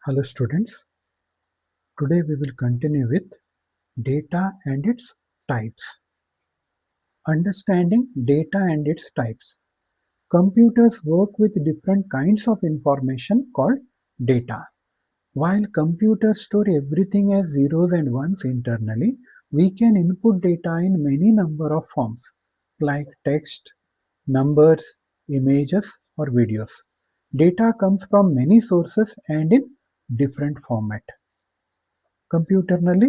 Hello students, today we will continue with data and its types. Understanding data and its types. Computers work with different kinds of information called data. While computers store everything as zeros and ones internally, we can input data in many number of forms like text, numbers, images or videos. Data comes from many sources and in different format. ಕಂಪ್ಯೂಟರ್ನಲ್ಲಿ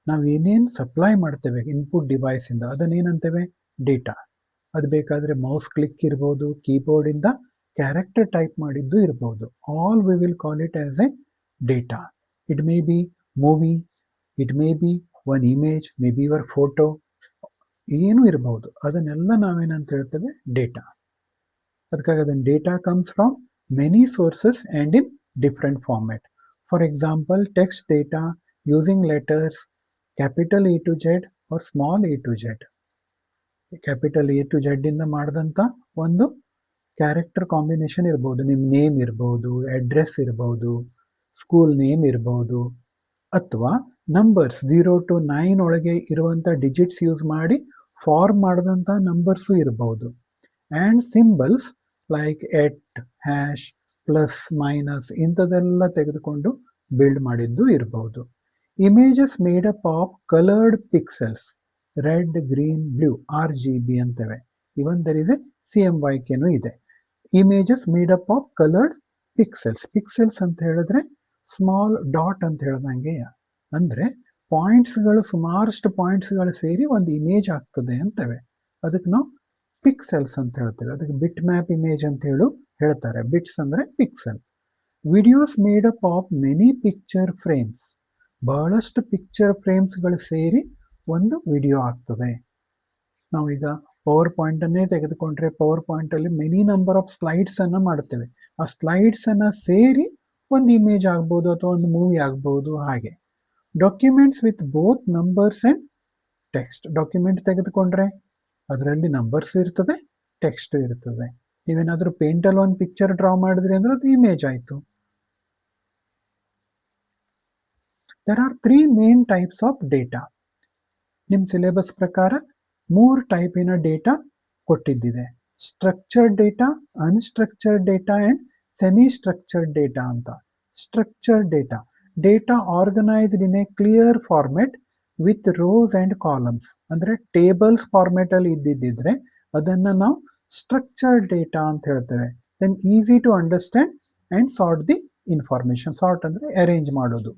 ನಾವು ಏನೇನು supply ಮಾಡ್ತೇವೆ input ಡಿವೈಸಿಂದ ಅದನ್ನೇನಂತೇವೆ data. ಅದು ಬೇಕಾದರೆ mouse click ಇರ್ಬೋದು, ಕೀಬೋರ್ಡಿಂದ character type ಮಾಡಿದ್ದು ಇರ್ಬೋದು. All we will call it as A data. It may be movie, it may be one image, may be your photo, ಏನು ಇರ್ಬೋದು. ಅದನ್ನೆಲ್ಲ ನಾವೇನಂತ ಹೇಳ್ತೇವೆ ಡೇಟಾ. ಅದಕ್ಕಾಗಿ ಅದನ್ನು data comes from many sources and in different format. For example text data using letters capital A to Z or small a to Z. Capital A to Z ಇಂದ ಮಾಡಿದಂಥ ಒಂದು ಕ್ಯಾರೆಕ್ಟರ್ ಕಾಂಬಿನೇಷನ್ ಇರ್ಬೋದು. ನಿಮ್ಮ name ಇರ್ಬೋದು, address ಇರ್ಬೋದು, school name ಇರ್ಬೋದು, ಅಥವಾ numbers 0 to 9 ಒಳಗೆ ಇರುವಂಥ ಡಿಜಿಟ್ಸ್ ಯೂಸ್ ಮಾಡಿ ಫಾರ್ಮ್ ಮಾಡಿದಂಥ ನಂಬರ್ಸು ಇರ್ಬೋದು. And symbols like at, hash, plus, minus ಇಂಥದೆಲ್ಲ ತೆಗೆದುಕೊಂಡು ಬಿಲ್ಡ್ ಮಾಡಿದ್ದು ಇರ್ಬೋದು. Images made up of coloured pixels, red, green, blue, RGB ಅಂತೇವೆ. ಇವನ್ ದರ್ ಇಸ್ ಎ CMYKನೂ ಇದೆ. Images made up of coloured pixels. Pixels ಅಂತ ಹೇಳಿದ್ರೆ ಸ್ಮಾಲ್ ಡಾಟ್ ಅಂತ ಹೇಳ್ದಂಗೆ, ಅಂದರೆ ಪಾಯಿಂಟ್ಸ್ಗಳು, ಸುಮಾರಷ್ಟು ಪಾಯಿಂಟ್ಸ್ಗಳು ಸೇರಿ ಒಂದು ಇಮೇಜ್ ಆಗ್ತದೆ ಅಂತೇವೆ. ಅದಕ್ಕೆ ನಾವು ಪಿಕ್ಸೆಲ್ಸ್ ಅಂತ ಹೇಳ್ತೇವೆ. ಅದಕ್ಕೆ ಬಿಟ್ ಮ್ಯಾಪ್ ಇಮೇಜ್ ಅಂತ ಹೇಳ್ತಾರೆ. ಬಿಟ್ಸ್ ಅಂದರೆ pixel. Videos made up of many picture frames. ಬಹಳಷ್ಟು ಪಿಕ್ಚರ್ ಫ್ರೇಮ್ಸ್ಗಳು ಸೇರಿ ಒಂದು ವಿಡಿಯೋ ಆಗ್ತದೆ. ನಾವೀಗ ಪವರ್ ಪಾಯಿಂಟನ್ನೇ ತೆಗೆದುಕೊಂಡ್ರೆ ಪವರ್ ಪಾಯಿಂಟಲ್ಲಿ ಮೆನಿ ನಂಬರ್ ಆಫ್ ಸ್ಲೈಡ್ಸನ್ನು ಮಾಡ್ತೇವೆ. ಆ ಸ್ಲೈಡ್ಸನ್ನು ಸೇರಿ ಒಂದು ಇಮೇಜ್ ಆಗ್ಬೋದು ಅಥವಾ ಒಂದು ಮೂವಿ ಆಗ್ಬೋದು. ಹಾಗೆ documents with both numbers and text. Document ತೆಗೆದುಕೊಂಡ್ರೆ ಅದರಲ್ಲಿ ನಂಬರ್ಸು ಇರ್ತದೆ, ಟೆಕ್ಸ್ಟು ಇರ್ತದೆ. ನೀವೇನಾದರೂ ಪೇಂಟಲ್ಲಿ ಒಂದು ಪಿಕ್ಚರ್ ಡ್ರಾ ಮಾಡಿದ್ರಿ ಅಂದ್ರೆ ಅದು ಇಮೇಜ್ ಆಯಿತು. There are 3 main types of data. ನಿಮ್ಮ ಸಿಲೆಬಸ್ ಪ್ರಕಾರ 3 ಟೈಪಿನ ಡೇಟಾ ಕೊಟ್ಟಿದ್ದಿದೆ. Structured data, unstructured data and semi structured data ಅಂತ. Structured data, data organised in a clear format with rows and columns. ಅಂದರೆ ಟೇಬಲ್ಸ್ ಫಾರ್ಮೆಟಲ್ಲಿ ಇದ್ದಿದ್ದರೆ ಅದನ್ನು ನಾವು ಸ್ಟ್ರಕ್ಚರ್ಡ್ ಡೇಟಾ ಅಂತ ಹೇಳ್ತೇವೆ. Then easy to understand and sort the information. Sort ಅಂದರೆ arrange ಮಾಡೋದು,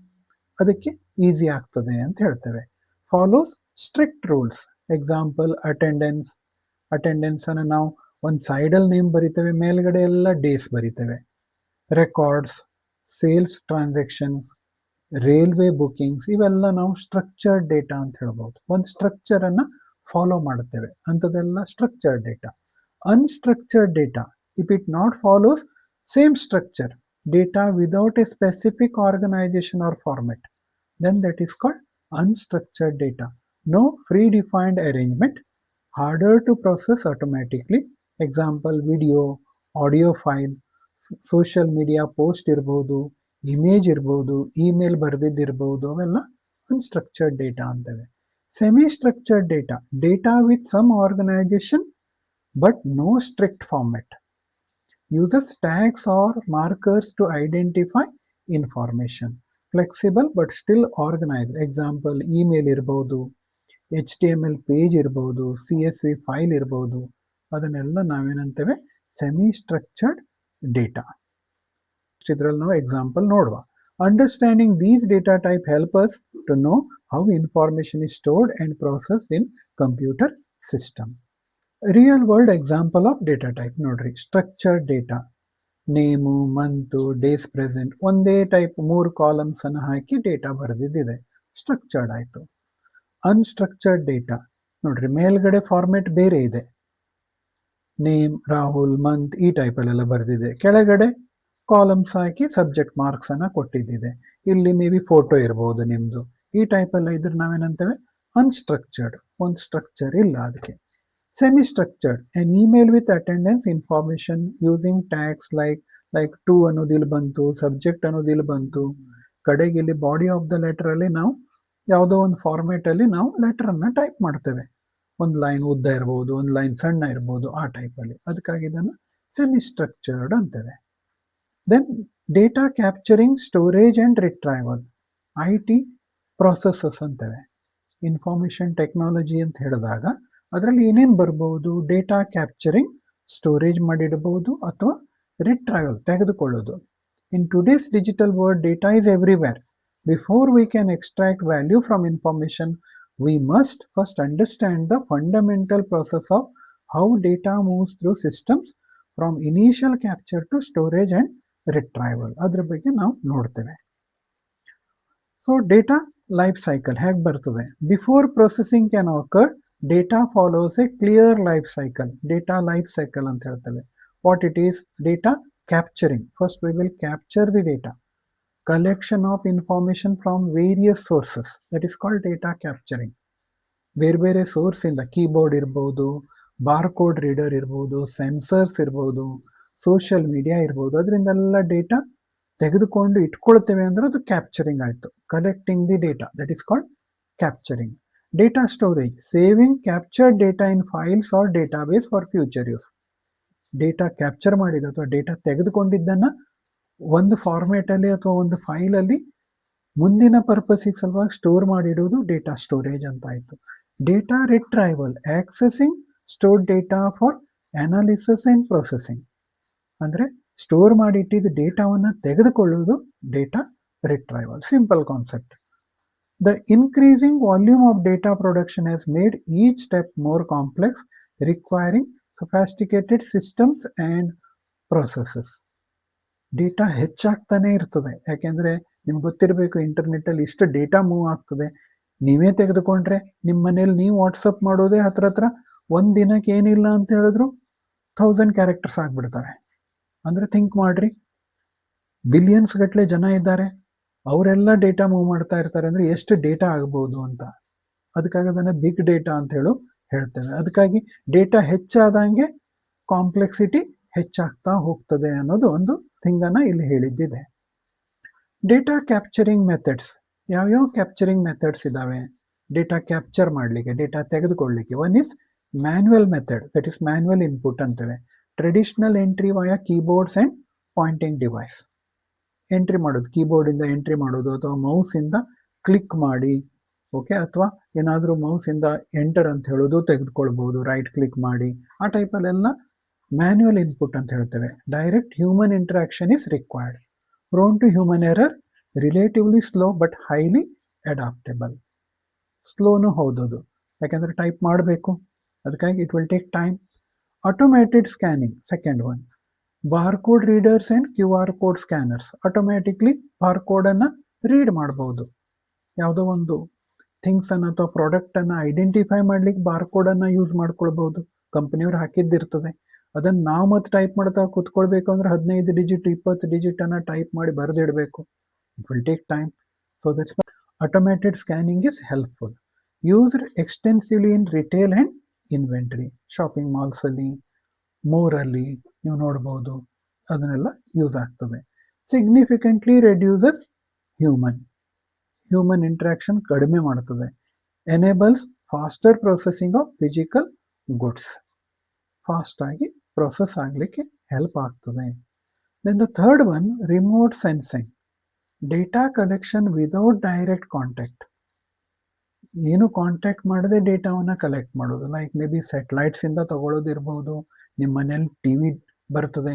ಅದಕ್ಕೆ ಈಸಿ ಆಗ್ತದೆ ಅಂತ ಹೇಳ್ತೇವೆ. Follows strict rules. Example attendance. ಅಟೆಂಡೆನ್ಸನ್ನು ನಾವು ಒಂದು ಸೈಡಲ್ಲಿ ನೇಮ್ ಬರಿತೇವೆ, ಮೇಲ್ಗಡೆ ಎಲ್ಲ ಡೇಸ್ ಬರಿತೇವೆ. Records, sales transactions, railway bookings, ಇವೆಲ್ಲ ನಾವು ಸ್ಟ್ರಕ್ಚರ್ಡ್ ಡೇಟಾ ಅಂತ ಹೇಳ್ಬೋದು. ಒಂದು ಸ್ಟ್ರಕ್ಚರನ್ನು ಫಾಲೋ ಮಾಡುತ್ತೇವೆ, ಅಂಥದ್ದೆಲ್ಲ structured data. Unstructured data, if it not follows same structure, data without a specific organization or format, then that is called unstructured data. No predefined arrangement, harder to process automatically. Example video, audio file, social media post ಇರ್ಬೋದು, image ಇರ್ಬೋದು, email ಬರೆದಿದ್ದಿರ್ಬೋದು, ಅವೆಲ್ಲ unstructured data ಅಂತೇವೆ. Semi structured data, data with some organisation but no strict format. Uses tags or markers to identify information. Flexible but still organized. Example, email ಇರ್ಬೋದು, HTML page ಇರ್ಬೋದು, CSV file ಇರ್ಬೋದು. ಅದನ್ನೆಲ್ಲ ನಾವೇನಂತೇವೆ semi structured data. ಇದರಲ್ಲಿ ನಾವು example ನೋಡುವ. Understanding these data type help us to know how information is stored and processed in computer system. Real world example of data type ನೋಡ್ರಿ. Structured data, name, month, days present, ಒಂದೇ type 3 columns ಅನ್ನು ಹಾಕಿ data ಬರೆದಿದ್ದಿದೆ, structured ಆಯಿತು. Unstructured data ನೋಡ್ರಿ, ಮೇಲ್ಗಡೆ format ಬೇರೆ ಇದೆ, ನೇಮ್, ರಾಹುಲ್, ಮಂತ್ ಈ ಟೈಪಲ್ಲೆಲ್ಲ ಬರೆದಿದೆ. ಕೆಳಗಡೆ ಕಾಲಮ್ಸ್ ಹಾಕಿ ಸಬ್ಜೆಕ್ಟ್ ಮಾರ್ಕ್ಸ್ ಅನ್ನು ಕೊಟ್ಟಿದ್ದಿದೆ. ಇಲ್ಲಿ ಮೇ ಬಿ ಫೋಟೋ ಇರ್ಬೋದು ನಿಮ್ಮದು. ಈ ಟೈಪೆಲ್ಲ ಇದ್ರೆ ನಾವೇನಂತೇವೆ ಅನ್ಸ್ಟ್ರಕ್ಚರ್ಡ್. ಒಂದು ಸ್ಟ್ರಕ್ಚರ್ ಇಲ್ಲ ಅದಕ್ಕೆ. Semi-structured, an email with attendance information using tags like like to ಅನ್ನೋದು ಇಲ್ಲಿ ಬಂತು, ಸಬ್ಜೆಕ್ಟ್ ಅನ್ನೋದು ಇಲ್ಲಿ ಬಂತು, ಕಡೆಗೆ ಇಲ್ಲಿ ಬಾಡಿ ಆಫ್ ದ ಲೆಟರ್ ಅಲ್ಲಿ ನಾವು ಯಾವುದೋ ಒಂದು ಫಾರ್ಮೇಟ್ ಅಲ್ಲಿ ನಾವು ಲೆಟರ್ ಅನ್ನ ಟೈಪ್ ಮಾಡ್ತೇವೆ. ಒಂದು ಲೈನ್ ಉದ್ದ ಇರ್ಬೋದು, ಒಂದು ಲೈನ್ ಸಣ್ಣ ಇರ್ಬೋದು, ಆ ಟೈಪ್ ಅಲ್ಲಿ. ಅದಕ್ಕಾಗಿ ಇದನ್ನು ಸೆಮಿ ಸ್ಟ್ರಕ್ಚರ್ಡ್ ಅಂತೇವೆ. Then data capturing, storage and retrieval, IT processes ಅಂತೇವೆ. ಇನ್ಫಾರ್ಮೇಶನ್ ಟೆಕ್ನಾಲಜಿ ಅಂತ ಹೇಳಿದಾಗ ಅದರಲ್ಲಿ ಏನೇನು ಬರ್ಬೋದು? ಡೇಟಾ ಕ್ಯಾಪ್ಚರಿಂಗ್, ಸ್ಟೋರೇಜ್ ಮಾಡಿಡಬಹುದು, ಅಥವಾ ರಿಟ್ರೈವಲ್, ತೆಗೆದುಕೊಳ್ಳೋದು. In today's digital world, data is everywhere. Before we can extract value from information, we must first understand the fundamental process of how data moves through systems from initial capture to storage and retrieval. ಅದರ ಬಗ್ಗೆ ನಾವು ನೋಡ್ತೇವೆ. So data life cycle ಹೇಗೆ ಬರ್ತದೆ? Before processing can occur, data follows a clear life cycle. Data life cycle ಅಂತ ಹೇಳ್ತೇವೆ. What it is? Data capturing. First we will capture the data. Collection of information from various sources, that is called data capturing. ಬೇರೆ ಬೇರೆ source ಇಂದ, keyboard ಇರ್ಬೋದು, barcode reader ಇರ್ಬೋದು, sensors ಇರ್ಬೋದು, social media ಇರ್ಬೋದು, ಅದರಿಂದೆಲ್ಲ ಡೇಟಾ ತೆಗೆದುಕೊಂಡು ಇಟ್ಕೊಳ್ತೇವೆ ಅಂದ್ರೆ ಅದು ಕ್ಯಾಪ್ಚರಿಂಗ್ ಆಯಿತು. Collecting the data, that is called capturing. Data storage, saving captured data in files or database for future use. Data capture ಮಾಡಿದ ಅಥವಾ ಡೇಟಾ ತೆಗೆದುಕೊಂಡಿದ್ದನ್ನು ಒಂದು ಫಾರ್ಮೇಟಲ್ಲಿ ಅಥವಾ ಒಂದು ಫೈಲಲ್ಲಿ ಮುಂದಿನ ಪರ್ಪಸಿಗೆ ಸಲುವಾಗಿ ಸ್ಟೋರ್ ಮಾಡಿಡೋದು ಡೇಟಾ ಸ್ಟೋರೇಜ್ ಅಂತ ಆಯಿತು. Data retrieval, accessing stored data for analysis and processing. ಅಂದರೆ ಸ್ಟೋರ್ ಮಾಡಿಟ್ಟಿದ್ದ ಡೇಟಾವನ್ನು ತೆಗೆದುಕೊಳ್ಳೋದು data retrieval. Simple concept. The increasing volume of data production has made each step more complex, requiring sophisticated systems and processes. Data ಹೆಚ್ಚಾಗ್ತಾನೆ ಇರ್ತದೆ. ಯಾಕೆಂದರೆ ನಿಮ್ಗೆ ಗೊತ್ತಿರಬೇಕು, ಇಂಟರ್ನೆಟ್ಟಲ್ಲಿ ಇಷ್ಟು ಡೇಟಾ ಮೂವ್ ಆಗ್ತದೆ. ನೀವೇ ತೆಗೆದುಕೊಂಡ್ರೆ ನಿಮ್ಮ ಮನೇಲಿ ನೀವು ವಾಟ್ಸಪ್ ಮಾಡೋದೇ ಹತ್ರ ಒಂದು ದಿನಕ್ಕೆ ಏನಿಲ್ಲ ಅಂತ ಹೇಳಿದ್ರು 1000 ಕ್ಯಾರೆಕ್ಟರ್ಸ್ ಆಗಿಬಿಡ್ತವೆ. ಅಂದರೆ ಥಿಂಕ್ ಮಾಡ್ರಿ, ಬಿಲಿಯನ್ಸ್ ಗಟ್ಟಲೆ ಜನ ಇದ್ದಾರೆ, ಅವರೆಲ್ಲ ಡೇಟಾ ಮೂವ್ ಮಾಡ್ತಾ ಇರ್ತಾರೆ ಅಂದರೆ ಎಷ್ಟು ಡೇಟಾ ಆಗ್ಬೋದು ಅಂತ. ಅದಕ್ಕಾಗಿ ಅದನ್ನು ಬಿಗ್ ಡೇಟಾ ಅಂತ ಹೇಳ್ತೇವೆ. ಅದಕ್ಕಾಗಿ ಡೇಟಾ ಹೆಚ್ಚಾದಂಗೆ ಕಾಂಪ್ಲೆಕ್ಸಿಟಿ ಹೆಚ್ಚಾಗ್ತಾ ಹೋಗ್ತದೆ ಅನ್ನೋದು ಒಂದು ಥಿಂಗನ್ನು ಇಲ್ಲಿ ಹೇಳಿದ್ದಿದೆ. ಡೇಟಾ ಕ್ಯಾಪ್ಚರಿಂಗ್ ಮೆಥಡ್ಸ್, ಯಾವ್ಯಾವ ಕ್ಯಾಪ್ಚರಿಂಗ್ ಮೆಥಡ್ಸ್ ಇದ್ದಾವೆ ಡೇಟಾ ಕ್ಯಾಪ್ಚರ್ ಮಾಡಲಿಕ್ಕೆ, ಡೇಟಾ ತೆಗೆದುಕೊಳ್ಳಲಿಕ್ಕೆ? One is manual method, that is manual input ಅಂತೇವೆ. Traditional entry via keyboards and pointing device. Entry ಮಾಡೋದು, ಕೀಬೋರ್ಡಿಂದ ಎಂಟ್ರಿ ಮಾಡೋದು, ಅಥವಾ ಮೌಸಿಂದ ಕ್ಲಿಕ್ ಮಾಡಿ, ಓಕೆ, ಅಥವಾ ಏನಾದರೂ ಮೌಸಿಂದ ಎಂಟರ್ ಅಂತ ಹೇಳೋದು ತೆಗೆದುಕೊಳ್ಬೋದು, ರೈಟ್ ಕ್ಲಿಕ್ ಮಾಡಿ. ಆ ಟೈಪಲ್ಲೆಲ್ಲ ಮ್ಯಾನ್ಯುವಲ್ ಇನ್ಪುಟ್ ಅಂತ ಹೇಳ್ತೇವೆ. Direct human interaction is required. Prone to human error, relatively slow but highly adaptable. ಸ್ಲೋನು ಹೌದದು, ಯಾಕೆಂದರೆ ಟೈಪ್ ಮಾಡಬೇಕು, ಅದಕ್ಕಾಗಿ it will take time. Automated scanning, second one. Barcode readers and QR code scanners. Automatically ಬಾರ್ಕೋಡನ್ನು read ಮಾಡ್ಬೋದು. ಯಾವುದೋ ಒಂದು ಥಿಂಗ್ಸನ್ನು ಅಥವಾ ಪ್ರಾಡಕ್ಟನ್ನು ಐಡೆಂಟಿಫೈ ಮಾಡ್ಲಿಕ್ಕೆ ಬಾರ್ಕೋಡನ್ನು ಯೂಸ್ ಮಾಡ್ಕೊಳ್ಬೋದು. ಕಂಪನಿಯವ್ರು ಹಾಕಿದ್ದಿರ್ತದೆ, ಅದನ್ನು ನಾವು ಮತ್ತೆ ಟೈಪ್ ಮಾಡ್ತಾ ಕೂತ್ಕೊಳ್ಬೇಕು ಅಂದರೆ 15 ಡಿಜಿಟ್ 20 ಡಿಜಿಟನ್ನು ಟೈಪ್ ಮಾಡಿ ಬರೆದಿಡಬೇಕು. It will take time. So that's automated scanning is helpful. Used extensively in retail and inventory. Shopping ಮಾಲ್ಸಲ್ಲಿ, ಮೋರಲ್ಲಿ ನೀವು ನೋಡ್ಬೋದು, ಅದನ್ನೆಲ್ಲ ಯೂಸ್ ಆಗ್ತದೆ. ಸಿಗ್ನಿಫಿಕೆಂಟ್ಲಿ ರೆಡ್ಯೂಸಸ್ ಹ್ಯೂಮನ್ ಇಂಟ್ರಾಕ್ಷನ್ ಕಡಿಮೆ ಮಾಡ್ತದೆ. Enables faster processing of physical goods. Fast ಆಗಿ ಪ್ರೊಸೆಸ್ ಆಗಲಿಕ್ಕೆ ಹೆಲ್ಪ್ ಆಗ್ತದೆ. Then the third one, remote sensing. Data collection without direct contact. ಏನು ಕಾಂಟ್ಯಾಕ್ಟ್ ಮಾಡದೆ ಡೇಟಾವನ್ನು ಕಲೆಕ್ಟ್ ಮಾಡೋದು. ಲೈಕ್ ಮೇ ಬಿ ಸ್ಯಾಟಲೈಟ್ಸಿಂದ ತಗೊಳ್ಳೋದಿರ್ಬೋದು. ನಿಮ್ಮ ಮನೇಲಿ TV ಬರ್ತದೆ,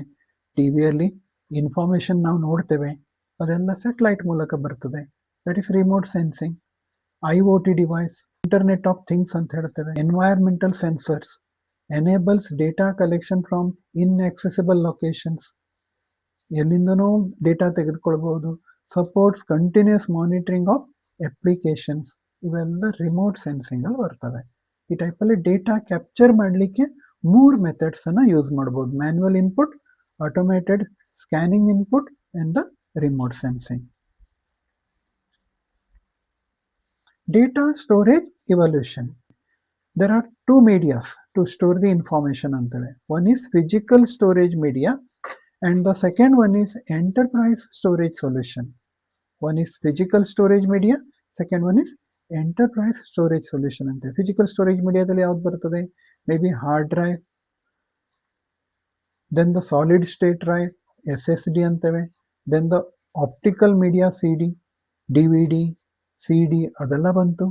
ಟಿವಿಯಲ್ಲಿ ಇನ್ಫಾರ್ಮೇಷನ್ ನಾವು ನೋಡ್ತೇವೆ, ಅದೆಲ್ಲ ಸ್ಯಾಟಲೈಟ್ ಮೂಲಕ ಬರ್ತದೆ. That is remote sensing. IoT device, internet of things ಅಂತ ಹೇಳ್ತೇವೆ. Environmental sensors enables data collection from inaccessible locations. ಎಲ್ಲಿಂದನೋ ಡೇಟಾ ತೆಗೆದುಕೊಳ್ಬೋದು. Supports continuous monitoring of applications. ಇವೆಲ್ಲ ರಿಮೋಟ್ ಸೆನ್ಸಿಂಗಲ್ಲಿ ಬರ್ತವೆ. ಈ ಟೈಪಲ್ಲಿ ಡೇಟಾ ಕ್ಯಾಪ್ಚರ್ ಮಾಡಲಿಕ್ಕೆ 3 ಮೆಥಡ್ಸನ್ನು ಯೂಸ್ ಮಾಡ್ಬೋದು: manual input, automated scanning input and the remote sensing. Data storage evolution. There are 2 medias to store the information ಅಂತೇವೆ. One is physical storage media And the second one is enterprise storage solution. One is physical storage media, second one is enterprise storage solution ante. Physical storage mediaದಲ್ಲಿ ಯಾವ್ದು ಬರ್ತದೆ? Maybe hard drive, then the solid state drive, SSD ಅಂತೇವೆ, then the optical media CD, DVD, CD ಅದೆಲ್ಲ ಬಂತು,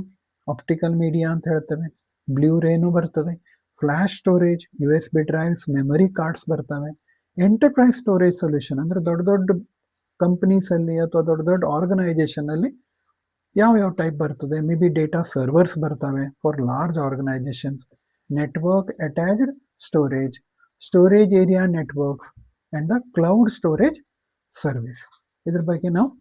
optical media ಅಂತ ಹೇಳ್ತೇವೆ. ಬ್ಲೂರೇನು ಬರ್ತದೆ, flash storage, USB drives, memory cards ಬರ್ತವೆ. Enterprise storage solution ಅಂದ್ರೆ ದೊಡ್ಡ ದೊಡ್ಡ ಕಂಪನೀಸ್ ಅಲ್ಲಿ ಅಥವಾ ದೊಡ್ಡ ದೊಡ್ಡ ಆರ್ಗನೈಸೇಷನ್ ಅಲ್ಲಿ ಯಾವ ಟೈಪ್ ಬರ್ತದೆ? ಮೇ ಬಿ ಡೇಟಾ ಸರ್ವರ್ಸ್ ಬರ್ತವೆ for large organisation, network attached storage, storage area networks and the cloud storage service. ಇದ್ರ ಬಗ್ಗೆ ನಾವು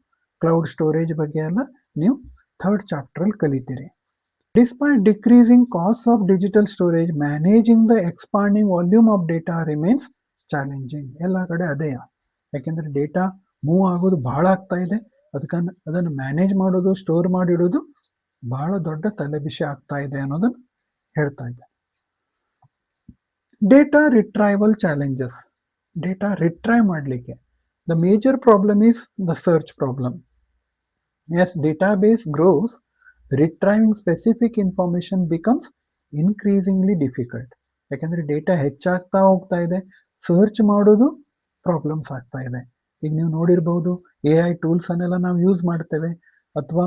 ಕ್ಲೌಡ್ ಸ್ಟೋರೇಜ್ ಬಗ್ಗೆ ಎಲ್ಲ ನೀವು ಥರ್ಡ್ ಚಾಪ್ಟರ್ ಅಲ್ಲಿ ಕಲಿತೀರಿ. Despite decreasing costs of digital storage, managing the expanding volume of data remains challenging. ಎಲ್ಲ ಕಡೆ ಅದೇಯ, ಯಾಕೆಂದ್ರೆ ಡೇಟಾ ಮೂವ್ ಆಗೋದು ಬಹಳ ಆಗ್ತಾ ಇದೆ, ಅದನ್ನು ಮ್ಯಾನೇಜ್ ಮಾಡೋದು, ಸ್ಟೋರ್ ಮಾಡಿಡೋದು ಬಹಳ ದೊಡ್ಡ ತಲೆಬಿಸಿ ಆಗ್ತಾ ಇದೆ ಅನ್ನೋದನ್ನು ಹೇಳ್ತಾ ಇದೆ. Data retrieval challenges. Data retrieve ಮಾಡಲಿಕ್ಕೆ the major problem is the search problem. As database grows, retrieving specific information becomes increasingly difficult. ಯಾಕಂದ್ರೆ ಡೇಟಾ ಹೆಚ್ಚಾಗ್ತಾ ಹೋಗ್ತಾ ಇದೆ, ಸರ್ಚ್ ಮಾಡೋದು ಪ್ರಾಬ್ಲಮ್ಸ್ ಆಗ್ತಾ ಇದೆ. ಈಗ ನೀವು ನೋಡಿರ್ಬಹುದು, AI ಟೂಲ್ಸ್ ಅನ್ನೆಲ್ಲ ನಾವು ಯೂಸ್ ಮಾಡ್ತೇವೆ, ಅಥವಾ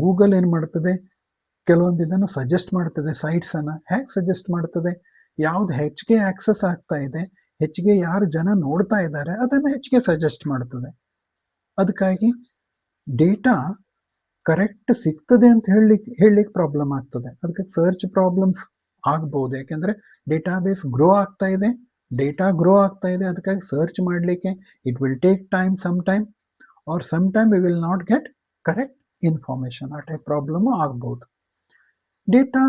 ಗೂಗಲ್ ಏನು ಮಾಡ್ತದೆ, ಕೆಲವೊಂದು ಇದನ್ನು ಸಜೆಸ್ಟ್ ಮಾಡ್ತದೆ, ಸೈಟ್ಸ್ ಅನ್ನ ಹೇಗೆ ಸಜೆಸ್ಟ್ ಮಾಡ್ತದೆ, ಯಾವ್ದು ಹೆಚ್ಚಿಗೆ ಆಕ್ಸೆಸ್ ಆಗ್ತಾ ಇದೆ, ಹೆಚ್ಚಿಗೆ ಯಾರು ಜನ ನೋಡ್ತಾ ಇದ್ದಾರೆ ಅದನ್ನು ಹೆಚ್ಚಿಗೆ ಸಜೆಸ್ಟ್ ಮಾಡ್ತದೆ. ಅದಕ್ಕಾಗಿ ಡೇಟಾ ಕರೆಕ್ಟ್ ಸಿಗ್ತದೆ ಅಂತ ಹೇಳಲಿಕ್ಕೆ ಪ್ರಾಬ್ಲಮ್ ಆಗ್ತದೆ. ಅದಕ್ಕೆ ಸರ್ಚ್ ಪ್ರಾಬ್ಲಮ್ಸ್ ಆಗ್ಬಹುದು, ಯಾಕೆಂದ್ರೆ ಡೇಟಾಬೇಸ್ ಗ್ರೋ ಆಗ್ತಾ ಇದೆ, ಡೇಟಾ ಗ್ರೋ ಆಗ್ತಾ ಇದೆ. ಅದಕ್ಕಾಗಿ ಸರ್ಚ್ ಮಾಡಲಿಕ್ಕೆ it will take time, some time we will not get correct information. ಆ ಟೈಪ್ ಪ್ರಾಬ್ಲಮ್ ಆಗ್ಬಹುದು. ಡೇಟಾ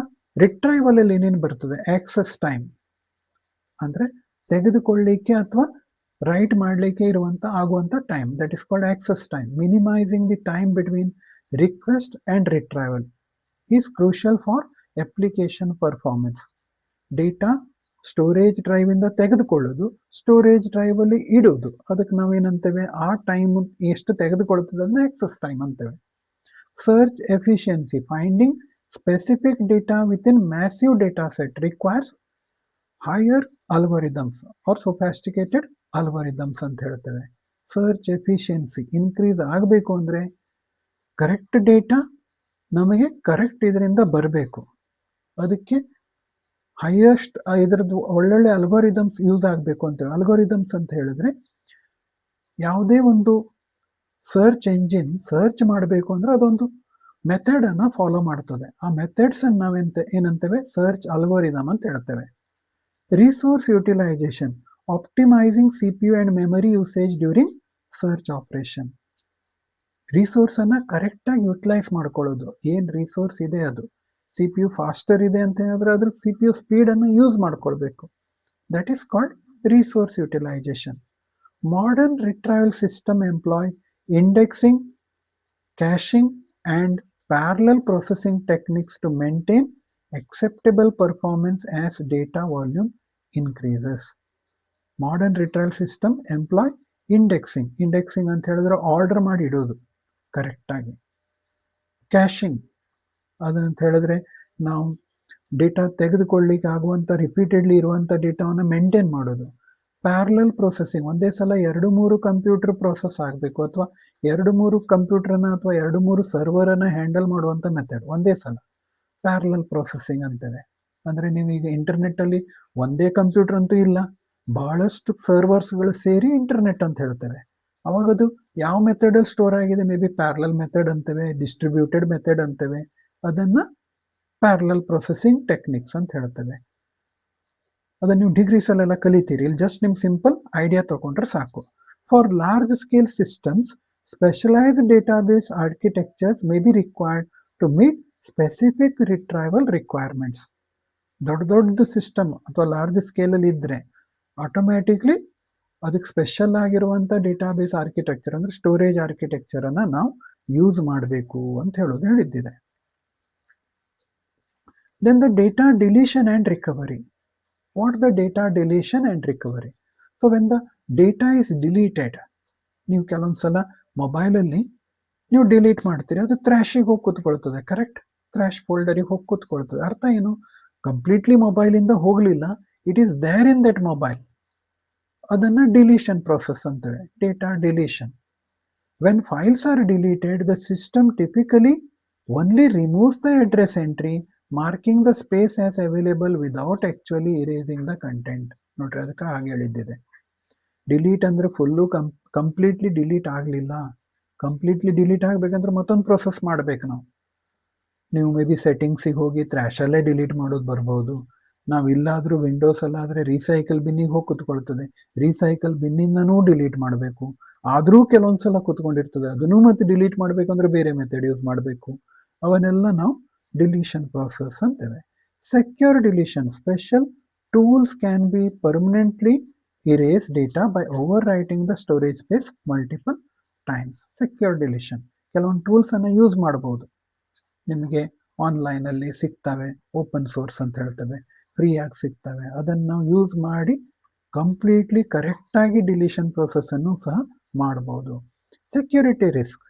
ರಿಟ್ರೈವಲ್ ಅಲ್ಲಿ ಏನೇನು ಬರ್ತದೆ? ಆಕ್ಸೆಸ್ ಟೈಮ್ ಅಂದ್ರೆ ತೆಗೆದುಕೊಳ್ಳಲಿಕ್ಕೆ ಅಥವಾ ರೈಟ್ ಮಾಡಲಿಕ್ಕೆ ಆಗುವಂತ time, that is called access time. Minimising the time between request and retrieval is crucial for application performance. Data storage drive ಇಂದ ತೆಗೆದುಕೊಳ್ಳೋದು, ಸ್ಟೋರೇಜ್ ಡ್ರೈವ್ ಅಲ್ಲಿ ಇಡೋದು, ಅದಕ್ಕೆ ನಾವೇನಂತೇವೆ, ಆ ಟೈಮ್ ಎಷ್ಟು ತೆಗೆದುಕೊಳ್ತದೆ ಅದನ್ನ ಆಕ್ಸೆಸ್ ಟೈಮ್ ಅಂತೇವೆ. Search efficiency, finding specific data within massive data set requires higher algorithms or sophisticated algorithms ಅಂತ ಹೇಳ್ತೇವೆ. ಸರ್ಚ್ ಎಫಿಷಿಯನ್ಸಿ ಇನ್ಕ್ರೀಸ್ ಆಗಬೇಕು ಅಂದ್ರೆ ಕರೆಕ್ಟ್ ಡೇಟಾ ನಮಗೆ ಕರೆಕ್ಟ್ ಇದರಿಂದ ಬರಬೇಕು. ಅದಕ್ಕೆ ಹೈಯೆಸ್ಟ್ ಇದರದ್ದು ಒಳ್ಳೊಳ್ಳೆ ಅಲ್ಗೊರಿದಮ್ಸ್ ಯೂಸ್ ಆಗಬೇಕು ಅಂತೇಳಿ. ಅಲ್ಗೊರಿದಮ್ಸ್ ಅಂತ ಹೇಳಿದ್ರೆ ಯಾವುದೇ ಒಂದು ಸರ್ಚ್ ಎಂಜಿನ್ ಸರ್ಚ್ ಮಾಡಬೇಕು ಅಂದ್ರೆ ಅದೊಂದು ಮೆಥಡ್ ಅನ್ನ ಫಾಲೋ ಮಾಡ್ತದೆ. ಆ ಮೆಥಡ್ಸ್ ಅನ್ನು ಏನಂತೇವೆ? ಸರ್ಚ್ ಅಲ್ಗೊರಿದಮ್ ಅಂತ ಹೇಳ್ತೇವೆ. Resource utilisation, optimising CPU and memory usage during search operation. Resource ಅನ್ನ ಕರೆಕ್ಟ್ ಆಗಿ ಯುಟಿಲೈಸ್ ಮಾಡ್ಕೊಳ್ಳೋದು. ಏನ್ ರಿಸೋರ್ಸ್ ಇದೆ ಅದು, CPU ಫಾಸ್ಟರ್ ಇದೆ ಅಂತ ಹೇಳಿದ್ರೆ ಅದ್ರ CPU ಸ್ಪೀಡ್ ಅನ್ನು ಯೂಸ್ ಮಾಡ್ಕೊಳ್ಬೇಕು. That is called resource utilisation. Modern retrieval system employ indexing, caching and parallel processing techniques to maintain acceptable performance as data volume increases. Modern retrieval system employ indexing ಅಂತ ಹೇಳಿದ್ರೆ order ಮಾಡಿ ಇಡೋದು correct ಆಗಿ. ಕ್ಯಾಶಿಂಗ್ ಅದಂತ ಹೇಳಿದ್ರೆ ನಾವು data ತೆಗೆದುಕೊಳ್ಳಿಕ್ಕೆ ಆಗುವಂತ ರಿಪೀಟೆಡ್ಲಿ ಇರುವಂತ ಡೇಟಾವನ್ನು ಮೇಂಟೈನ್ ಮಾಡೋದು. ಪ್ಯಾರಲಲ್ ಪ್ರೊಸೆಸಿಂಗ್, ಒಂದೇ ಸಲ 2-3 ಕಂಪ್ಯೂಟರ್ ಪ್ರೊಸೆಸ್ ಆಗಬೇಕು, ಅಥವಾ 2-3 ಕಂಪ್ಯೂಟರ್ನ ಅಥವಾ 2-3 ಸರ್ವರ್ ಅನ್ನ ಹ್ಯಾಂಡಲ್ ಮಾಡುವಂತ ಮೆಥಡ್ ಒಂದೇ ಸಲ ಪ್ಯಾರಲಲ್ ಪ್ರೊಸೆಸಿಂಗ್ ಅಂತೇವೆ. ಅಂದ್ರೆ ನೀವೀಗ ಇಂಟರ್ನೆಟ್ ಅಲ್ಲಿ ಒಂದೇ ಕಂಪ್ಯೂಟರ್ ಅಂತೂ ಇಲ್ಲ, ಬಹಳಷ್ಟು ಸರ್ವರ್ಸ್ಗಳು ಸೇರಿ ಇಂಟರ್ನೆಟ್ ಅಂತ ಹೇಳ್ತೇವೆ. ಅವಾಗ ಅದು ಯಾವ ಮೆಥಡ್ ಅಲ್ಲಿ ಸ್ಟೋರ್ ಆಗಿದೆ, ಮೇ ಬಿ ಪ್ಯಾರಲಲ್ ಮೆಥಡ್ ಅಂತೇವೆ, ಡಿಸ್ಟ್ರಿಬ್ಯೂಟೆಡ್ ಮೆಥಡ್ ಅಂತೇವೆ. ಅದನ್ನ ಪ್ಯಾರಲಲ್ ಪ್ರೊಸೆಸಿಂಗ್ ಟೆಕ್ನಿಕ್ಸ್ ಅಂತ ಹೇಳ್ತೇವೆ. ಅದನ್ನ ನೀವು ಡಿಗ್ರೀಸ್ ಅಲ್ಲೆಲ್ಲ ಕಲಿತೀರಿ. ಇಲ್ಲಿ ಜಸ್ಟ್ ನಿಮ್ ಸಿಂಪಲ್ ಐಡಿಯಾ ತಗೊಂಡ್ರೆ ಸಾಕು. For large scale systems, specialised database architectures may be required to meet specific retrieval requirements. ದೊಡ್ಡ ಸಿಸ್ಟಮ್ ಅಥವಾ ಲಾರ್ಜ್ ಸ್ಕೇಲ್ ಅಲ್ಲಿ ಇದ್ರೆ ಆಟೋಮ್ಯಾಟಿಕ್ಲಿ ಅದಕ್ಕೆ ಸ್ಪೆಷಲ್ ಆಗಿರುವಂತ ಡೇಟಾಬೇಸ್ ಆರ್ಕಿಟೆಕ್ಚರ್ ಅಂದ್ರೆ ಸ್ಟೋರೇಜ್ ಆರ್ಕಿಟೆಕ್ಚರ್ ಅನ್ನ ನಾವು ಯೂಸ್ ಮಾಡಬೇಕು ಅಂತ ಹೇಳಿದ್ದಿದೆ. Then the data deletion and recovery. What the data deletion and recovery? So when the data is deleted. ನೀವು ಕೆಲವೊಂದ್ಸಲ ಮೊಬೈಲಲ್ಲಿ ನೀವು ಡಿಲೀಟ್ ಮಾಡ್ತೀರಿ, ಅದು ಥ್ರ್ಯಾಶಿಗೆ ಹೋಗಿ ಕೂತ್ಕೊಳ್ತದೆ, ಕರೆಕ್ಟ್? ಥ್ರ್ಯಾಶ್ ಫೋಲ್ಡರಿಗೆ ಹೋಗಿ ಕೂತ್ಕೊಳ್ತದೆ. ಅರ್ಥ ಏನು? ಕಂಪ್ಲೀಟ್ಲಿ ಮೊಬೈಲಿಂದ ಹೋಗಲಿಲ್ಲ, it is there in that mobile. ಅದನ್ನು ಡಿಲೀಷನ್ ಪ್ರೋಸೆಸ್ ಅಂತೇಳಿ, data deletion. When files are deleted, the system typically only removes the address entry, marking the space as available without actually erasing the content. ನೋಡ್ರಿ, ಅದಕ್ಕೆ ಹಾಗೆ ಹೇಳಿದ್ದಿದೆ. Delete ಅಂದರೆ full completely delete ಆಗಲಿಲ್ಲ. Completely delete ಆಗಬೇಕಂದ್ರೆ ಮತ್ತೊಂದು process ಮಾಡಬೇಕು ನಾವು. ನೀವು ಮೇ ಬಿ ಸೆಟ್ಟಿಂಗ್ಸಿಗೆ ಹೋಗಿ ಥ್ರ್ಯಾಶಲ್ಲೇ ಡಿಲೀಟ್ ಮಾಡೋದು ಬರ್ಬೋದು. ನಾವಿಲ್ಲಾದರೂ ವಿಂಡೋಸಲ್ಲಾದರೆ ರೀಸೈಕಲ್ ಬಿನ್ನಿಗೆ ಹೋಗಿ ಕೂತ್ಕೊಳ್ತದೆ, ರೀಸೈಕಲ್ ಬಿನ್ನಿಂದನೂ ಡಿಲೀಟ್ ಮಾಡಬೇಕು. ಆದರೂ ಕೆಲವೊಂದು ಸಲ ಕೂತ್ಕೊಂಡಿರ್ತದೆ, ಅದನ್ನು ಮತ್ತೆ ಡಿಲೀಟ್ ಮಾಡಬೇಕಂದ್ರೆ ಬೇರೆ ಮೆಥಡ್ ಯೂಸ್ ಮಾಡಬೇಕು. ಅವನ್ನೆಲ್ಲ ನಾವು ಡಿಲೀಷನ್ ಪ್ರಾಸೆಸ್ ಅಂತೇವೆ. Secure deletion, special tools can be permanently erase data by overwriting the storage space multiple times. Secure deletion ಕೆಲವೊಂದು ಟೂಲ್ಸನ್ನು ಯೂಸ್ ಮಾಡ್ಬೋದು. ನಿಮಗೆ ಆನ್ಲೈನಲ್ಲಿ ಸಿಗ್ತವೆ, ಓಪನ್ ಸೋರ್ಸ್ ಅಂತ ಹೇಳ್ತವೆ, ಫ್ರೀಯಾಗಿ ಸಿಗ್ತವೆ. ಅದನ್ನು ನಾವು ಯೂಸ್ ಮಾಡಿ ಕಂಪ್ಲೀಟ್ಲಿ ಕರೆಕ್ಟಾಗಿ ಡಿಲೀಷನ್ ಪ್ರೋಸೆಸ್ಸನ್ನು ಸಹ ಮಾಡಬಹುದು. Security risk,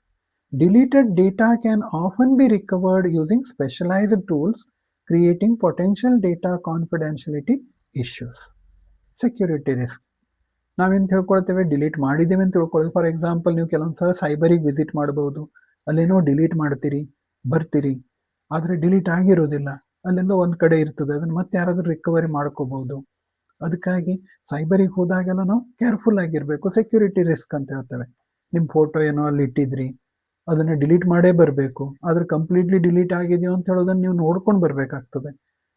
deleted data can often be recovered using specialised tools, creating potential data confidentiality issues. Security risk ನಾವೇನು ತಿಳ್ಕೊಳ್ತೇವೆ, ಡಿಲೀಟ್ ಮಾಡಿದ್ದೇವೆ ಅಂತ ತಿಳ್ಕೊಳ್ಳೋದು. ಫಾರ್ ಎಕ್ಸಾಂಪಲ್, ನೀವು ಕೆಲವೊಂದು ಸಲ ಸೈಬರಿಗೆ ವಿಸಿಟ್ ಮಾಡ್ಬೋದು, ಅಲ್ಲೇನೋ ಡಿಲೀಟ್ ಮಾಡ್ತೀರಿ, ಬರ್ತೀರಿ, ಆದರೆ ಡಿಲೀಟ್ ಆಗಿರೋದಿಲ್ಲ, ಅಲ್ಲೆಲ್ಲೋ ಒಂದು ಕಡೆ ಇರ್ತದೆ, ಅದನ್ನು ಮತ್ತೆ ಯಾರಾದರೂ ರಿಕವರಿ ಮಾಡ್ಕೋಬಹುದು. ಅದಕ್ಕಾಗಿ ಸೈಬರಿಗೆ ಹೋದಾಗೆಲ್ಲ ನಾವು ಕೇರ್ಫುಲ್ ಆಗಿರಬೇಕು. ಸೆಕ್ಯೂರಿಟಿ ರಿಸ್ಕ್ ಅಂತ ಹೇಳ್ತೇವೆ. ನಿಮ್ಮ ಫೋಟೋ ಏನೋ ಅಲ್ಲಿ ಇಟ್ಟಿದ್ರಿ, ಅದನ್ನು ಡಿಲೀಟ್ ಮಾಡೇ ಬರಬೇಕು, ಆದರೆ ಕಂಪ್ಲೀಟ್ಲಿ ಡಿಲೀಟ್ ಆಗಿದೆಯೋ ಅಂತ ಹೇಳೋದನ್ನು ನೀವು ನೋಡ್ಕೊಂಡು ಬರಬೇಕಾಗ್ತದೆ.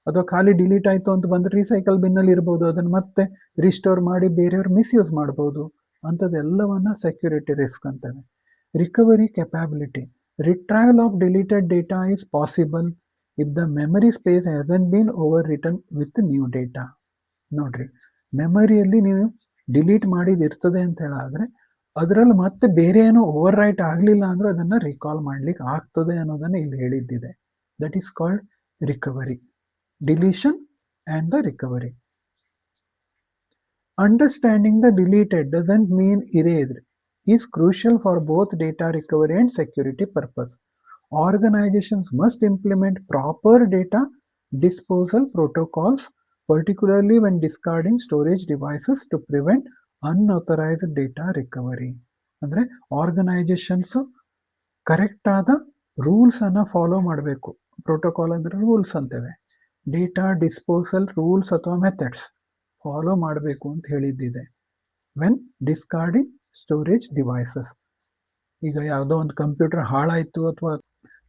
ಅಥವಾ ಖಾಲಿ ಡಿಲೀಟ್ ಆಯಿತು ಅಂತ ಬಂದರೆ ರೀಸೈಕಲ್ ಬಿನ್ನಲ್ಲಿ ಇರ್ಬೋದು, ಅದನ್ನು ಮತ್ತೆ ರಿಸ್ಟೋರ್ ಮಾಡಿ ಬೇರೆಯವ್ರು ಮಿಸ್ಯೂಸ್ ಮಾಡ್ಬೋದು. ಅಂಥದ್ದೆಲ್ಲವನ್ನ ಸೆಕ್ಯೂರಿಟಿ ರಿಸ್ಕ್ ಅಂತೇವೆ. Recovery capability, retrieval of deleted data is possible if the memory space hasn't been overwritten with new data. ನೋಡ್ರಿ, ಮೆಮರಿಯಲ್ಲಿ ನೀವು ಡಿಲೀಟ್ ಮಾಡಿದ್ದು ಇರ್ತದೆ ಅಂತ ಹೇಳಿದ್ರೆ ಅದರಲ್ಲಿ ಮತ್ತೆ ಬೇರೆ ಏನೋ ಓವರ್ ರೈಟ್ ಆಗಲಿಲ್ಲ ಅಂದರೆ ಅದನ್ನು ರಿಕಾಲ್ ಮಾಡ್ಲಿಕ್ಕೆ ಆಗ್ತದೆ ಅನ್ನೋದನ್ನು ಇಲ್ಲಿ ಹೇಳಿದ್ದಿದೆ. That is called recovery. Deletion and the recovery. Understanding the deleted doesn't mean erased is crucial for both data recovery and security purpose. Organizations must implement proper data disposal protocols, particularly when discarding storage devices to prevent unauthorized data recovery. ಅಂದರೆ ಆರ್ಗನೈಜೇಷನ್ಸು ಕರೆಕ್ಟಾದ ರೂಲ್ಸನ್ನು follow ಮಾಡಬೇಕು. Protocol ಅಂದರೆ rules ಅಂತೇವೆ. Data disposal rules ಅಥವಾ methods follow ಮಾಡಬೇಕು ಅಂತ ಹೇಳಿದ್ದಿದೆ. When discarding storage devices, ಈಗ ಯಾವುದೋ ಒಂದು computer ಹಾಳಾಯಿತು ಅಥವಾ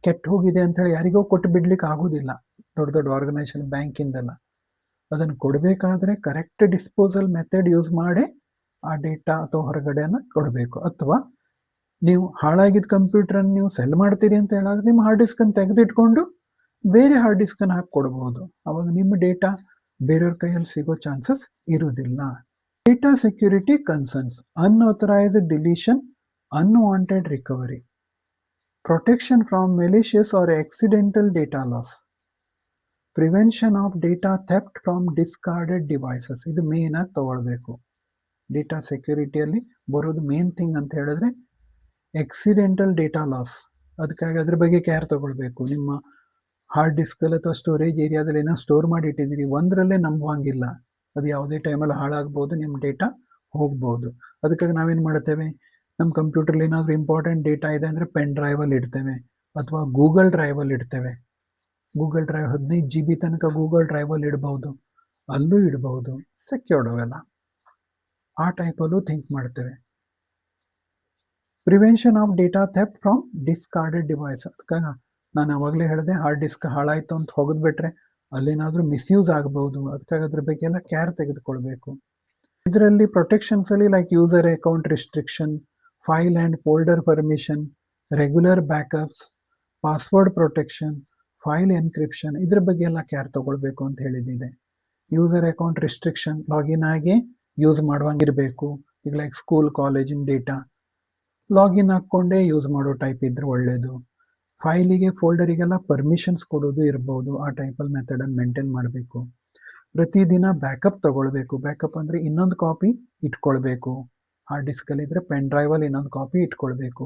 ಕೆಟ್ಟು ಹೋಗಿದೆ ಅಂಥೇಳಿ ಯಾರಿಗೋ ಕೊಟ್ಟು ಬಿಡ್ಲಿಕ್ಕೆ ಆಗೋದಿಲ್ಲ. ದೊಡ್ಡ ದೊಡ್ಡ ಆರ್ಗನೈಸೇಷನ್, ಬ್ಯಾಂಕಿಂದೆಲ್ಲ ಅದನ್ನು ಕೊಡಬೇಕಾದ್ರೆ ಕರೆಕ್ಟ್ ಡಿಸ್ಪೋಸಲ್ ಮೆಥಡ್ ಯೂಸ್ ಮಾಡಿ ಆ ಡೇಟಾ ಅಥವಾ ಹೊರಗಡೆಯನ್ನು ಕೊಡಬೇಕು. ಅಥವಾ ನೀವು ಹಾಳಾಗಿದ್ದ ಕಂಪ್ಯೂಟರನ್ನು ನೀವು ಸೆಲ್ ಮಾಡ್ತೀರಿ ಅಂತ ಹೇಳಿದ್ರೆ ನಿಮ್ಮ ಹಾರ್ಡ್ ಡಿಸ್ಕನ್ನು ತೆಗೆದಿಟ್ಕೊಂಡು ಬೇರೆ ಹಾರ್ಡ್ ಡಿಸ್ಕನ್ನು ಹಾಕಿ ಕೊಡ್ಬೋದು. ಅವಾಗ ನಿಮ್ಮ ಡೇಟಾ ಬೇರೆಯವ್ರ ಕೈಯಲ್ಲಿ ಸಿಗೋ ಚಾನ್ಸಸ್ ಇರುವುದಿಲ್ಲ. Data security concerns, unauthorised deletion, unwanted recovery, protection from malicious or accidental data loss, prevention of data theft from discarded devices. ಇದು ಮೇನ್ ಆಗಿ ತಗೊಳ್ಬೇಕು. ಡೇಟಾ ಸೆಕ್ಯೂರಿಟಿಯಲ್ಲಿ ಬರೋದು ಮೇನ್ ಥಿಂಗ್ ಅಂತ ಹೇಳಿದ್ರೆ ಆಕ್ಸಿಡೆಂಟಲ್ ಡೇಟಾ ಲಾಸ್. ಅದಕ್ಕಾಗಿ ಅದ್ರ ಬಗ್ಗೆ ಕೇರ್ ತಗೊಳ್ಬೇಕು. ನಿಮ್ಮ ಹಾರ್ಡ್ ಡಿಸ್ಕಲ್ಲಿ ಅಥವಾ ಸ್ಟೋರೇಜ್ ಏರಿಯಾದಲ್ಲಿ ಏನೋ ಸ್ಟೋರ್ ಮಾಡಿ ಇಟ್ಟಿದ್ದೀರಿ, ಒಂದರಲ್ಲೇ ನಂಬುವಂಗಿಲ್ಲ, ಅದು ಯಾವುದೇ ಟೈಮಲ್ಲಿ ಹಾಳಾಗ್ಬೋದು, ನಿಮ್ಮ ಡೇಟಾ ಹೋಗ್ಬೋದು. ಅದಕ್ಕಾಗಿ ನಾವೇನು ಮಾಡ್ತೇವೆ, ನಮ್ಮ ಕಂಪ್ಯೂಟರ್ಲಿ ಏನಾದರೂ ಇಂಪಾರ್ಟೆಂಟ್ ಡೇಟಾ ಇದೆ ಅಂದರೆ ಪೆನ್ ಡ್ರೈವಲ್ಲಿ ಇಡ್ತೇವೆ ಅಥವಾ ಗೂಗಲ್ ಡ್ರೈವಲ್ಲಿ ಇಡ್ತೇವೆ. ಗೂಗಲ್ ಡ್ರೈವ್ 15 GB ತನಕ ಗೂಗಲ್ ಡ್ರೈವಲ್ಲಿ ಇಡ್ಬೋದು, ಅಲ್ಲೂ ಇಡ್ಬೋದು. ಸೆಕ್ಯೂರ್ಡ್ ಅವೆಲ್ಲ. ಆ ಟೈಪಲ್ಲೂ ಥಿಂಕ್ ಮಾಡ್ತೇವೆ. Prevention of data theft from discarded device. ಅದಕ್ಕಾಗಿ ನಾನು ಅವಾಗಲೇ ಹೇಳಿದೆ, ಹಾರ್ಡ್ ಡಿಸ್ಕ್ ಹಾಳಾಯಿತು ಅಂತ ಹೋಗಿದ್ಬಿಟ್ರೆ ಅಲ್ಲೇನಾದರೂ ಮಿಸ್ಯೂಸ್ ಆಗ್ಬೋದು. ಅದಕ್ಕಾಗಿ ಅದ್ರ ಬಗ್ಗೆ ಎಲ್ಲ ಕೇರ್ ತೆಗೆದುಕೊಳ್ಬೇಕು. ಇದರಲ್ಲಿ ಪ್ರೊಟೆಕ್ಷನ್ಸಲ್ಲಿ like user account restriction, file and folder permission, regular backups, password protection, file encryption, ಇದ್ರ ಬಗ್ಗೆ ಎಲ್ಲ ಕೇರ್ ತಗೊಳ್ಬೇಕು ಅಂತ ಹೇಳಿದ್ದಿದೆ. ಯೂಸರ್ ಅಕೌಂಟ್ ರಿಸ್ಟ್ರಿಕ್ಷನ್, ಲಾಗಿನ್ ಆಗಿ ಯೂಸ್ ಮಾಡುವಂಗಿರಬೇಕು. ಈಗ ಲೈಕ್ ಸ್ಕೂಲ್ ಕಾಲೇಜಿನ ಡೇಟಾ ಲಾಗಿನ್ ಹಾಕ್ಕೊಂಡೇ ಯೂಸ್ ಮಾಡೋ ಟೈಪ್ ಇದ್ರೆ ಒಳ್ಳೆಯದು. ಫೈಲಿಗೆ ಫೋಲ್ಡರಿಗೆಲ್ಲ ಪರ್ಮಿಷನ್ಸ್ ಕೊಡೋದು ಇರ್ಬೋದು. ಆ ಟೈಪಲ್ಲಿ ಮೆಥಡನ್ನು ಮೇಂಟೈನ್ ಮಾಡಬೇಕು. ಪ್ರತಿದಿನ ಬ್ಯಾಕಪ್ ತಗೊಳ್ಬೇಕು. ಬ್ಯಾಕಪ್ ಅಂದರೆ ಇನ್ನೊಂದು ಕಾಪಿ ಇಟ್ಕೊಳ್ಬೇಕು. ಹಾರ್ಡ್ ಡಿಸ್ಕಲ್ಲಿದ್ದರೆ ಪೆನ್ ಡ್ರೈವಲ್ಲಿ ಇನ್ನೊಂದು ಕಾಪಿ ಇಟ್ಕೊಳ್ಬೇಕು.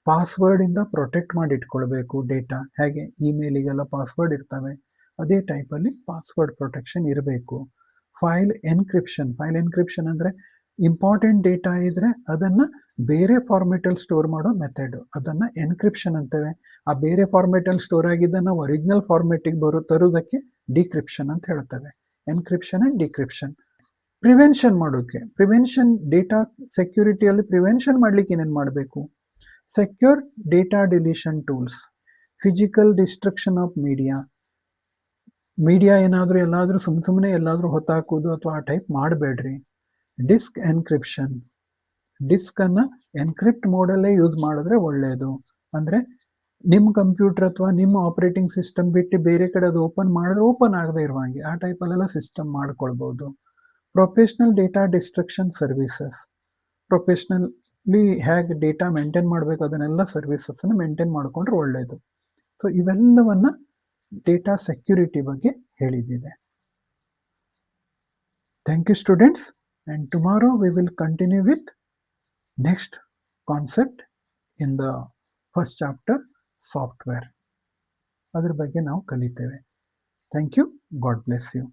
ಪಾಸ್ವರ್ಡಿಂದ ಪ್ರೊಟೆಕ್ಟ್ ಮಾಡಿ ಇಟ್ಕೊಳ್ಬೇಕು ಡೇಟಾ. ಹೇಗೆ ಇಮೇಲಿಗೆಲ್ಲ ಪಾಸ್ವರ್ಡ್ ಇರ್ತವೆ, ಅದೇ ಟೈಪಲ್ಲಿ ಪಾಸ್ವರ್ಡ್ ಪ್ರೊಟೆಕ್ಷನ್ ಇರಬೇಕು. ಫೈಲ್ ಎನ್ಕ್ರಿಪ್ಷನ್ ಅಂದರೆ ಇಂಪಾರ್ಟೆಂಟ್ ಡೇಟಾ ಇದ್ದರೆ ಅದನ್ನು ಬೇರೆ ಫಾರ್ಮೆಟಲ್ಲಿ ಸ್ಟೋರ್ ಮಾಡೋ ಮೆಥಡು, ಅದನ್ನು ಎನ್ಕ್ರಿಪ್ಷನ್ ಅಂತೇವೆ. ಆ ಬೇರೆ ಫಾರ್ಮೆಟಲ್ಲಿ ಸ್ಟೋರ್ ಆಗಿದ್ದನ್ನು ಒರಿಜಿನಲ್ ಫಾರ್ಮೆಟಿಗೆ ತರೋದಕ್ಕೆ ಡಿಕ್ರಿಪ್ಷನ್ ಅಂತ ಹೇಳ್ತೇವೆ. Encryption and decryption. ಪ್ರಿವೆನ್ಷನ್ ಮಾಡೋಕ್ಕೆ, ಪ್ರಿವೆನ್ಷನ್ ಡೇಟಾ ಸೆಕ್ಯೂರಿಟಿಯಲ್ಲಿ ಪ್ರಿವೆನ್ಷನ್ ಮಾಡಲಿಕ್ಕೆ ಏನೇನು ಮಾಡಬೇಕು? Secure data deletion tools, physical destruction of media ಏನಾದರೂ ಎಲ್ಲಾದರೂ ಸುಮ್ಮನೆ ಎಲ್ಲಾದರೂ ಹೊತ್ತಾಕೋದು ಅಥವಾ ಆ ಟೈಪ್ ಮಾಡಬೇಡ್ರಿ. ಡಿಸ್ಕ್ ಎನ್ಕ್ರಿಪ್ಷನ್, ಡಿಸ್ಕನ್ನು ಎನ್ಕ್ರಿಪ್ಟ್ ಮೋಡಲ್ಲೇ ಯೂಸ್ ಮಾಡಿದ್ರೆ ಒಳ್ಳೆಯದು. ಅಂದರೆ ನಿಮ್ಮ ಕಂಪ್ಯೂಟರ್ ಅಥವಾ ನಿಮ್ಮ ಆಪರೇಟಿಂಗ್ ಸಿಸ್ಟಮ್ ಬಿಟ್ಟು ಬೇರೆ ಕಡೆ ಅದು ಓಪನ್ ಮಾಡಿದ್ರೆ ಓಪನ್ ಆಗದೆ ಇರುವಂಗೆ ಆ ಟೈಪಲ್ಲೆಲ್ಲ ಸಿಸ್ಟಮ್ ಮಾಡ್ಕೊಳ್ಬೋದು. Professional data destruction services, professionally ಹೇಗೆ ಡೇಟಾ ಮೇಂಟೈನ್ ಮಾಡಬೇಕು ಅದನ್ನೆಲ್ಲ ಸರ್ವಿಸಸ್ಸನ್ನು ಮೇಂಟೈನ್ ಮಾಡಿಕೊಂಡ್ರೆ ಒಳ್ಳೆಯದು. ಸೊ ಇವೆಲ್ಲವನ್ನು ಡೇಟಾ ಸೆಕ್ಯೂರಿಟಿ ಬಗ್ಗೆ ಹೇಳಿದ್ದಿದೆ. Thank you students, and tomorrow we will continue with next concept in the first chapter software. ಅದ್ರ ಬಗ್ಗೆ ನಾವು ಕಲಿತೇವೆ. Thank you. God bless you.